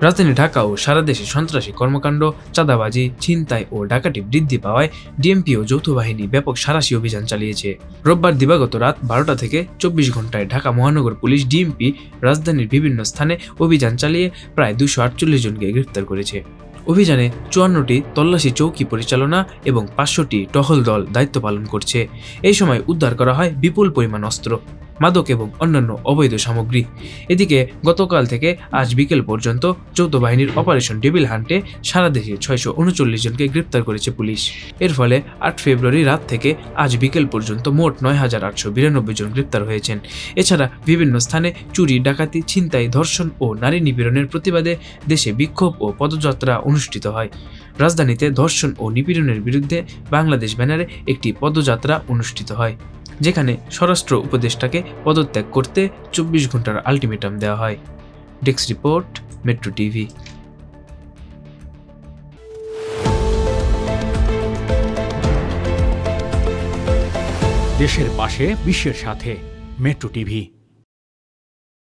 রাজধানী ঢাকা ও সারা দেশে সন্ত্রাসী কর্মকাণ্ড, চাঁদাবাজি, ছিনতাই ও ডাকাতি বৃদ্ধি পাওয়ায় ডিএমপি ও যৌথ বাহিনী ব্যাপক সাঁড়াশি অভিযান চালিয়েছে। রোববার দিবাগত রাত ১২টা থেকে ২৪ ঘন্টায় ঢাকা মহানগর পুলিশ ডিএমপি রাজধানীর বিভিন্ন স্থানে অভিযান চালিয়ে প্রায় ২৪৮ জনকে গ্রেফতার করেছে। অভিযানে ৫৪টি তল্লাশি চৌকি পরিচালনা এবং ৫০০টি টহল দল দায়িত্ব পালন করছে। এই সময় উদ্ধার করা হয় বিপুল পরিমাণ অস্ত্র, মাদক এবং অন্যান্য অবৈধ সামগ্রী। এদিকে গতকাল থেকে আজ বিকেল পর্যন্ত যৌথ বাহিনীর অপারেশন ডেভিল হান্টে সারা দেশে ৬৩৯ জনকে গ্রেপ্তার করেছে পুলিশ। এর ফলে ৮ ফেব্রুয়ারি রাত থেকে আজ বিকেল পর্যন্ত মোট ৯,৮৯২ জন গ্রেপ্তার হয়েছেন। এছাড়া বিভিন্ন স্থানে চুরি, ডাকাতি, ছিনতাই, ধর্ষণ ও নারী নিপীড়নের প্রতিবাদে দেশে বিক্ষোভ ও পদযাত্রা অনুষ্ঠিত হয়। রাজধানীতে ধর্ষণ ও নিপীড়নের বিরুদ্ধে বাংলাদেশ ব্যানারে একটি পদযাত্রা অনুষ্ঠিত হয়, যেখানে স্বরাষ্ট্র উপদেষ্টাকে পদত্যাগ করতে ২৪ ঘন্টার আলটিমেটাম দেওয়া হয়। Desk report, metro TV. দেশের পাশে, বিশ্বের সাথে, মেট্রো টিভি।